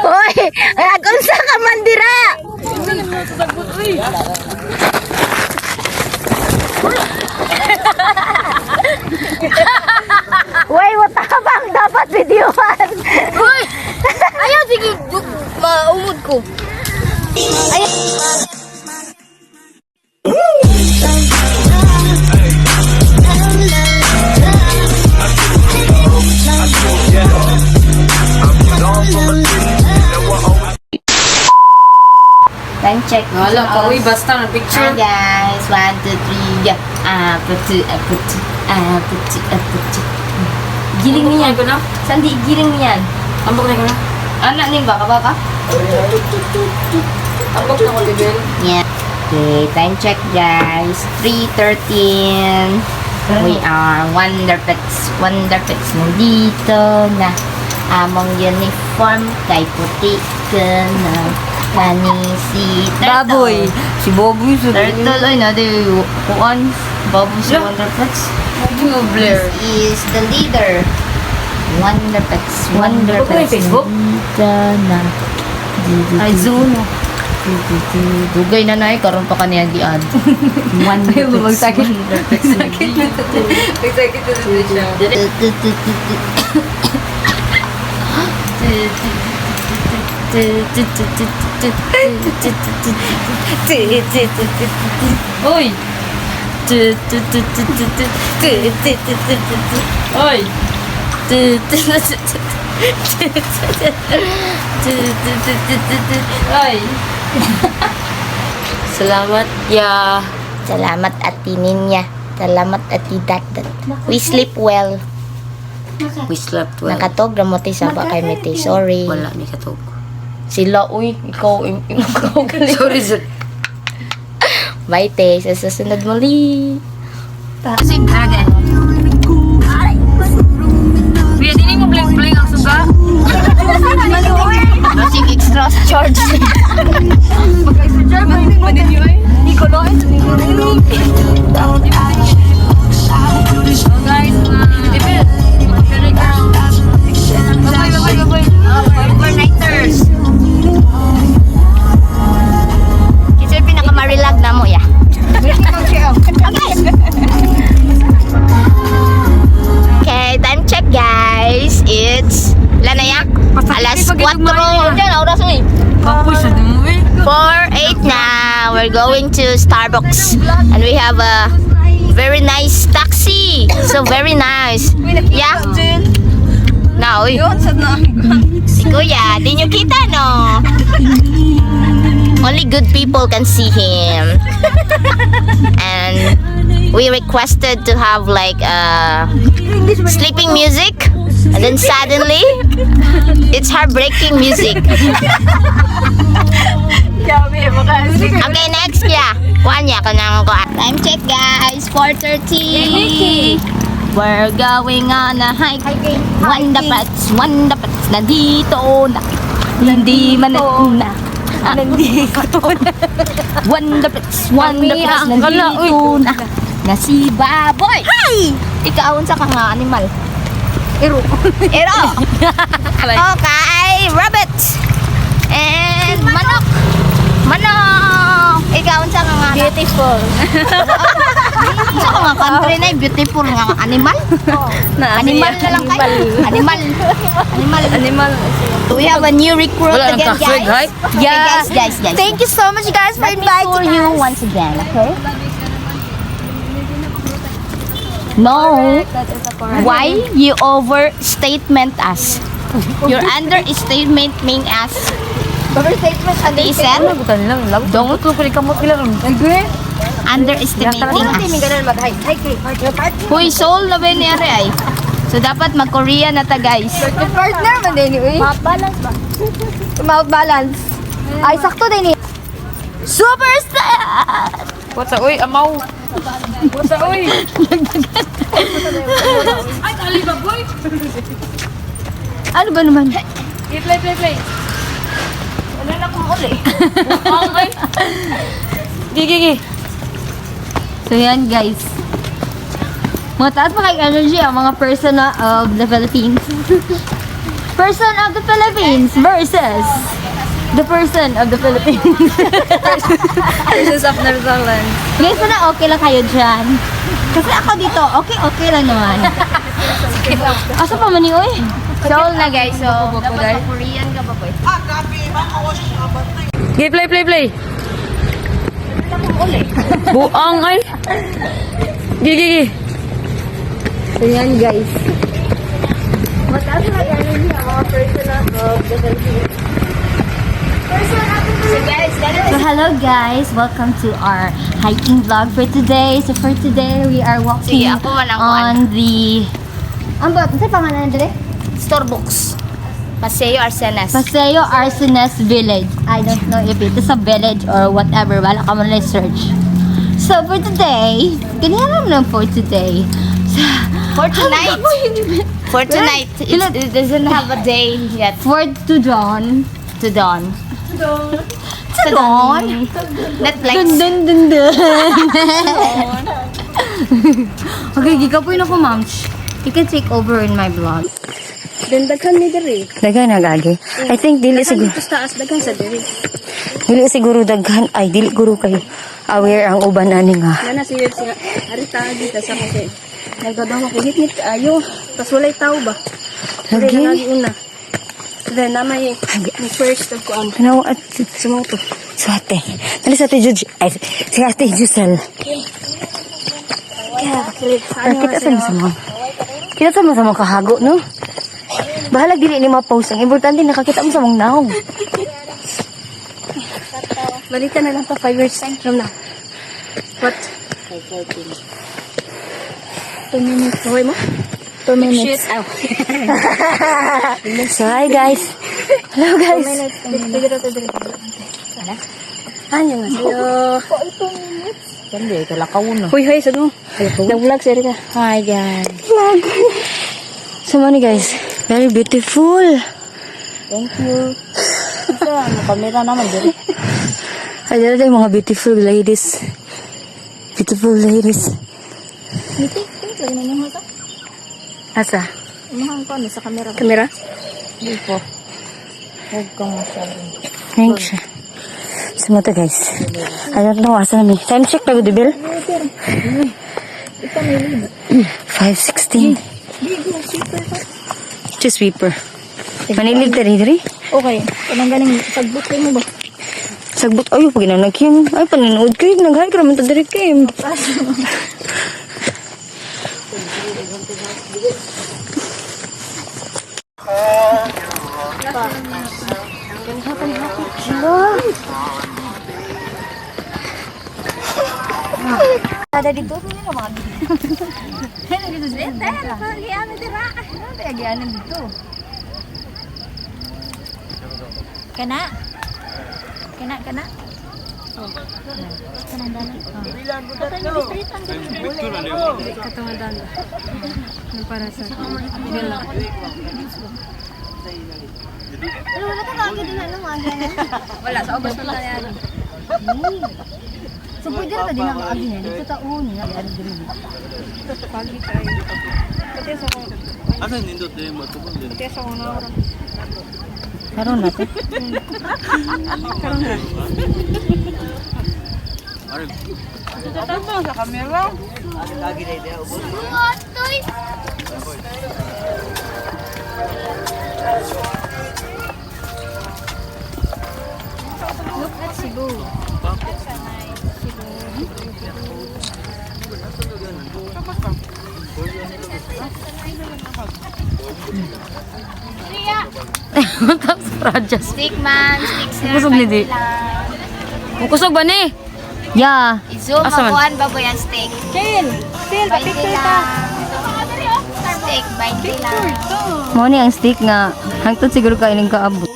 Hoy, kung sa ka mandira. Hoy, watabang dapat videohan. Uy! Ayaw, sige, maumod ko. Ayaw. Time check. Wala ka, uy, basta na picture. Hi guys, 1, 2, 3, yeah. Giling niyan. Ko na? Sandi, giling niyan. Ambok na ko na? Anak ning baka. Ambok na ko, Libel. Yeah. Okay, time check guys. 3:13. We are Wonderpets. Nandito na. Among uniform kay puti ka na. Kani si Turtle. Baboy. Si Baboy. Turtle, ay nade kuan. Baboy si Wonderpets. Blair. This is the leader. Wonderpets. Okay, Facebook? Nandito na. Ay, Zuno. Dugay na na karon pa kaniya giad. Ayaw mo magsakit. Wonderpets. Sakit na siya. Oy. Oy. Oy. Salamat, ya. Salamat Ate Ninya. Salamat Ate Dadat. We sleep well. We slept well. Nakatog ra mo ti saba kay Mete. Sorry. Wala ni katog. Sila uy, ikaw galing. Sorry, sir. Bye te, sa susunod muli. Kasi talaga. Kuya, di mo bling-bling ang suga. Masig extra charge. Overnighters. Kasi pinakamarilag na mo ya. Okay, time check guys. It's Lanayak. Alas 4. Diyan, oras ni. Kapoy siya din mo, eh. 4:08 na. We're going to Starbucks and we have a very nice taxi. So very nice. Yeah. Now, si Kuya, di nyo kita no? Only good people can see him. And we requested to have like sleeping music. And then suddenly, it's heartbreaking music. Okay, next ya. Kuan ya kanang ko. Time check guys, 4:30. We're going on a hike. Wonderpets nandito na. Hindi man na. Nandito na. Wonderpets nandito na. Na si Baboy. Hi! Ikaw unsa ka nga animal? Ero. Okay, rabbit. And manok. Ikaw unsa ka nga? Beautiful. Unsa ka nga country na beautiful nga animal? Animal na lang kay. Animal. We have a new recruit Wala again, nang kaswag, guys. hi? Yeah. Okay, guys. Thank you so much, guys, for Let me call inviting you us. once again, okay? No. Why you overstatement us? You're understatementing us. Overstatement, Listen, Bukan lang, love. don't Ito ko ni kamot ilang. underestimating us. Huy, soul na ba ni Ari ay? So, dapat mag-Korean na ta, guys. Your partner man din eh. Balance ba? Mouth balance. Ay, sakto din eh. Superstar! What's uy, amaw. What's uy. Ay, kali ba, boy? Ano ba naman? Play. Wala na kong uli. Okay. Gigi. So, yan, guys. Mga taas pa kay energy ang mga persona of the Philippines. person of the Philippines versus the person of the Philippines. Versus of Netherlands. Guys, na okay lang kayo dyan. Kasi ako dito, okay lang naman. Asa pa man ni oy? Seoul na guys, so dapat Korean ka ba boy? Gigi, play. Buang ay. Gigi. So yan guys. Mataas na galing niya mga person of the Philippines. So hello guys, welcome to our hiking vlog for today. So for today, we are walking Sige, ako walang on the Ang ba? Ano pangalan dire? Starbucks. Paseo Arsenes. Paseo Arsenes Village. I don't know if it is a village or whatever. Wala ka man research. So for today, ganyan lang for today. For tonight. For tonight. It doesn't have a day yet. For to dawn. To dawn. To dawn. Netflix. Dun dun dun. Okay, gika po yun ako, ma'am. You can take over in my vlog. Daghan ni diri. Daghan na gagi. I think dili siguro. Dito sa taas daghan sa diri. Dili siguro daghan ay dili guro kayo aware ang uban ani nga. Nana siya siya arita dito sa kasi. Nagdadaw ako hit ayo. Tas walay tao ba? Dili Lagi. na lagi una. Then namay ni first of ko ang Ano at sumoto. suate. Dali sa Juj. Ay si Ate Jusel. Kaya kilit Ay, kita sa mo. Kita sa mga kahago no. Bahala dili ni ma-post. Ang importante nakakita mo sa mong naong. Balikan na lang pa 5 years time from now. What? 2 minutes. Okay mo? 2 minutes. Shit. Ow. So hi guys. Hello guys. Ano nga? Hello. Hindi, talakaw na. Hoy, sa mo. Nag-vlog sir ka. Hi guys. So money guys. Very beautiful. Thank you. Ito, kamera naman dito. Ay, dala tayo mga beautiful ladies. Beautiful ladies. Lagi na niyo sa. Asa? Mahang ko sa camera. Kamera? Dito. Huwag kang masyado. Thanks. So mo to guys. I don't know asa namin. Time check tago di Bill? 5:16. Just sweeper. Manilig tari diri. Okay. Kanang ganing sagbot mo ba? Sagbot ayo pag nagkim. Ay paninood kayo naghay ka man to diri kim. Ada dito ko nila mga. Hello dito sa. Ano dito? Kana? Kana? Oh. Kanang dalan. Katungan dan. Nang para sa nila. Ano wala ka kagad na ano mga Wala sa obas na yan. So pwede na din ang agi niya. Dito taon niya. Ano din. Pagi tayo. Pati sa ko. Asa nindot din mo tubon din. Pati sa ko na oras. Karon na to. Ari. Ito sa camera. Look at Cebu. Rajas. Stick man, sticks na. Kusog ni di. Kusog ba ni? Yeah. I-zoom, Asa man? makuhan ba yan steak? Chill, 20 lang. Steak, 20 lang. Mo ni ang stick nga hangtod siguro kaining kaabot.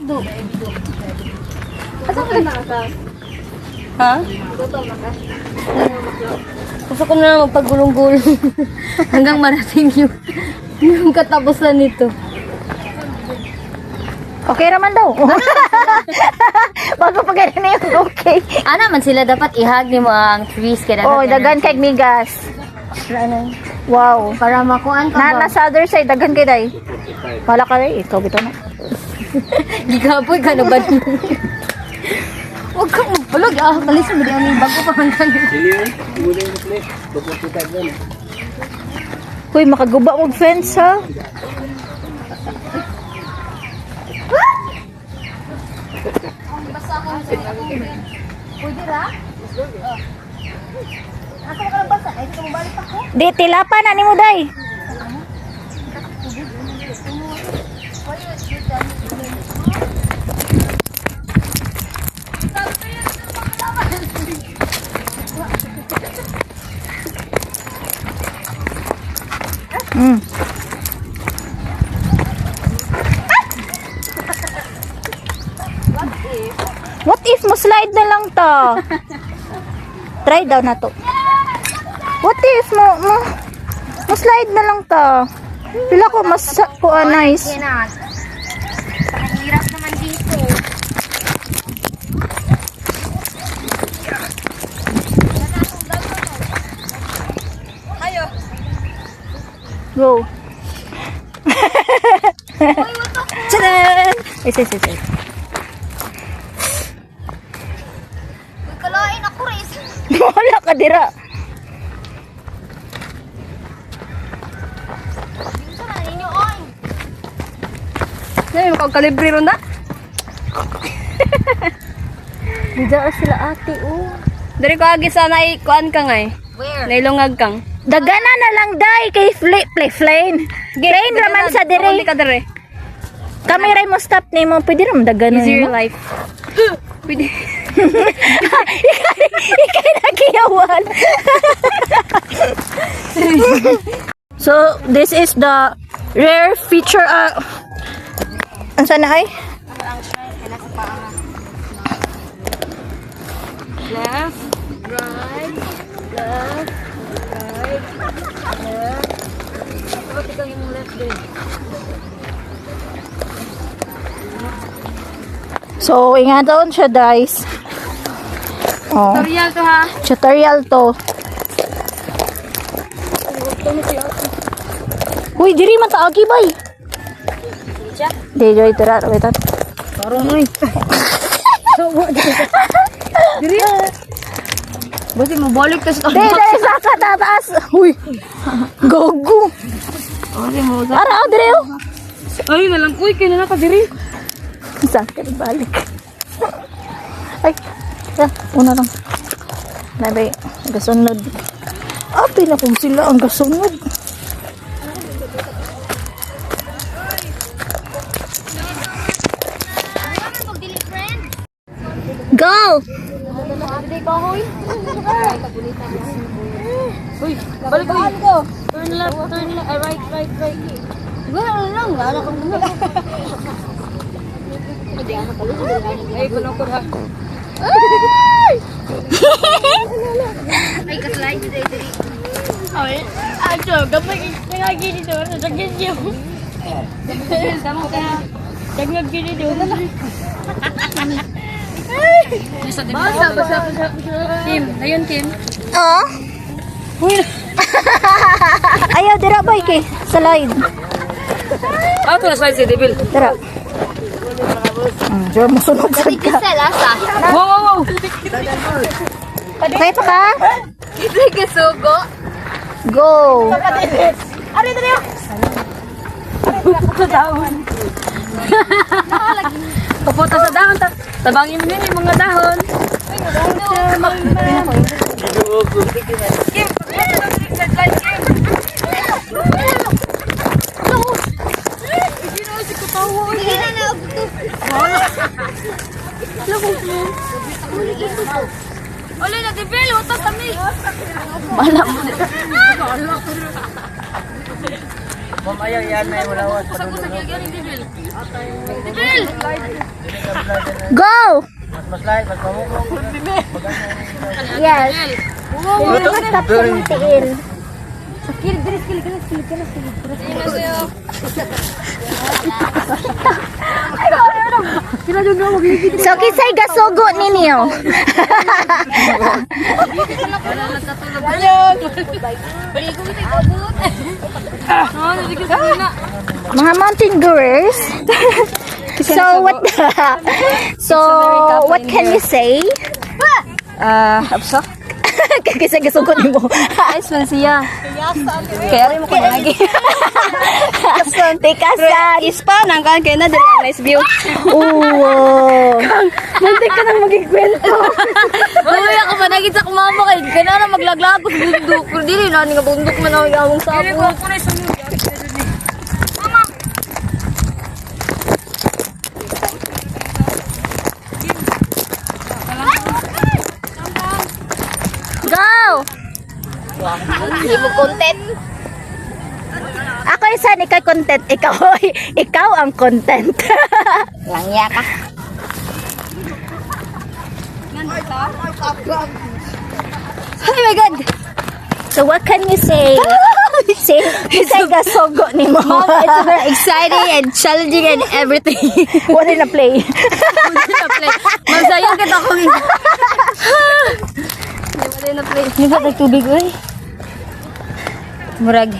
McDo. Ha? Gusto ko na magpagulong-gulong hanggang marating yung katapusan nito. Okay naman daw. Bago pa ganun na yung okay. Ano man sila dapat ihag ni mo ang trees kaya Oh, dagan kay migas. Wow. para makuan ka ba? Nasa other side, dagan kay day. Wala ka rin. Ikaw bito na. Gigapoy ka na ba? Huwag kang magpulog. Kalis mo diyan yung bago pa hanggang. Uy, makaguba mo fence ha. Di, tilapan na ni mo day. What if mo slide na lang to? Try daw na to. What if mo slide na lang to? Pila ko mas nice. Hirap naman dito. Go. Tcharan! Is. Kalain ako rin. Wala ka dira. Ngayon, kalibre ron na. Diyan sila ate, oh. Dari ko agi sana kuan ka nga eh. Where? Nailungag kang. Dagana na lang day kay plain. Plain raman sa Hindi dire. ka dire. Kami ray mo stop ni mo pwede ram dagano Easier mo. life. Pwede. Ikay nagiyawan. So, this is the rare feature ansa na ay? Left, right, left, right, left. Bakit ikaw yung left din? So, ingatan siya guys. Oh, Tutorial to ha. tutorial to. Uy, diri man ta agi bay. Di joy tara, wait. Parang ay. Diri. Basta mo balik ka sa Di sa katataas. Uy. Gogo. Ara diri. Ay, nalangkoy kay na ka diri. Sakit balik. Ay. Una lang. Nabi, gasunod. Api na kung sila ang gasunod. Go! Uy, balik ko. Turn left, right. Wala lang. Wala kang mga. Ay, kuno ko ha. Ay, kaslide dito dito. Ay, ato, kapag nangagini doon, nasagyan niyo. Tama ka. Nagagini doon. Basa. Kim, ayun Kim. Oh. Ayaw dira bay kay slide. Ah, to na slide si Devil. Dira. Diyan mo sunod sa ka. Lasa. Wow. Okay pa ka? Sige, sugo. Go. Papunta sa dahon. Tabangin mo yun yung mga dahon. Kim, sa slide Kim. Sige na na. Oli na, Devil, utos kami. Mamayaw yan na yung malawas. Go! Mas light, mas pamukong. Yes. Basta pumuntiin. So, kisay gasugo ninyo. Mga mountain goers. What can you say? Absa? Kisay gasugo nimo. Ayos lang siya. Kaya rin mo ko lagi. Tikasan. Ispa, nang kan kaya na, dali ang nice view. Oo. Muntik ka nang magkikwento. Mamaya ka pa nagit sa kumama kay kaya na maglaglag ko sa bundok. Pero dili na nga bundok man ang yawong sabon. Go! Hindi mo content. Ako isa ni kay content. Ikaw ang content. Langya ka. Oh my God! So what can you say? Say gasugo nimo. It's very exciting and challenging and everything. What in a play? Masaya kita ko. Hindi ba tayo tubig, oy? Murag.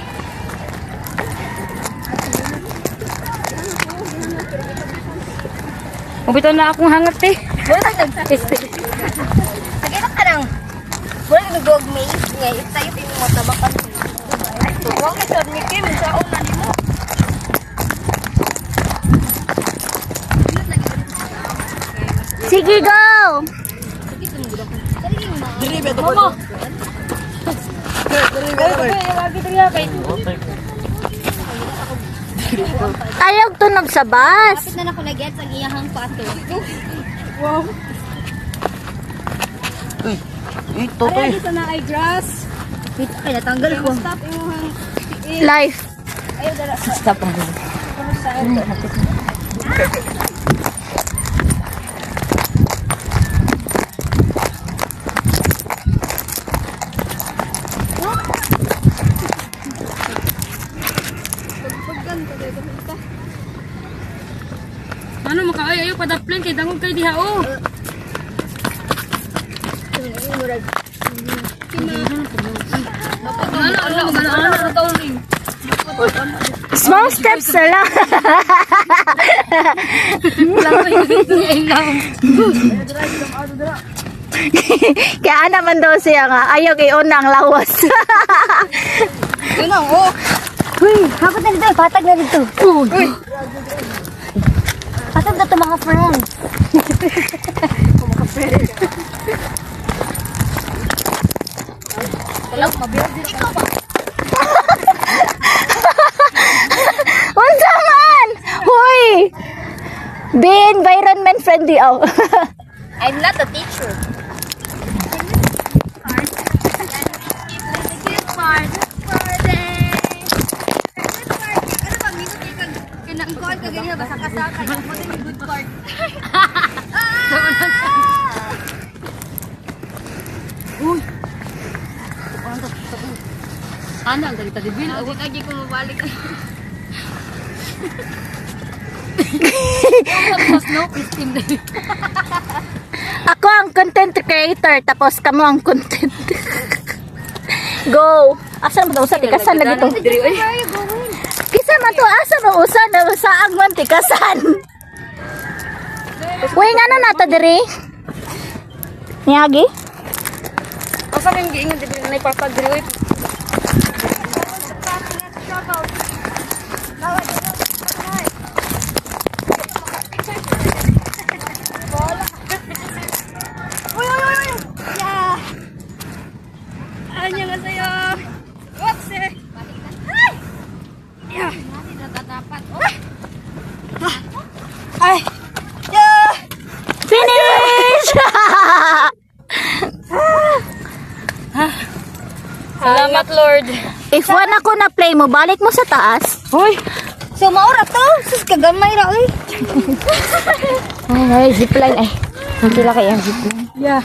Mabito na akong hangat eh. Sagita ka nang. Wala ka nag-dog maze. Ngayon, tayo pinong matabakan. Huwag na siya ni Kim. Sa una ni mo. Sige, go! Ayaw tunog sa bus. Kapit na ako na-get ang iyahang pato. Ito to eh. Ito na ay grass. Ay, natanggal ko. Stop imuhang Life. Stop ang Ano makaay ayo padaplen kay dangog kay diha oh. Small steps na lang. Kaya naman daw siya nga, ayaw kay unang lawas. Yun ang oh. Uy, hapot na dito. Patag na dito. Uy. Patag na ito mga friends. Unsa man? Hoy! Be environment friendly. Oh. I'm not a teacher. Ana ang dagita dibil. Awag lagi ko mabalik. Snow Christine. Ako ang content creator, tapos kamo ang content. Go! Asa mo daw sa tikasan na dito? Kisa man to, asa mo usan na saang man tikasan? Uy, nga na nata diri? Niyagi? Asa kang giingon dibil na ipapag diri. Finish! Salamat Lord. If one ako na play mo, balik mo sa taas. Hoy! So, maura to. Sus, kagamay ra, uy. Ay, zipline ay. Ang pila kaya ang zipline. Yeah.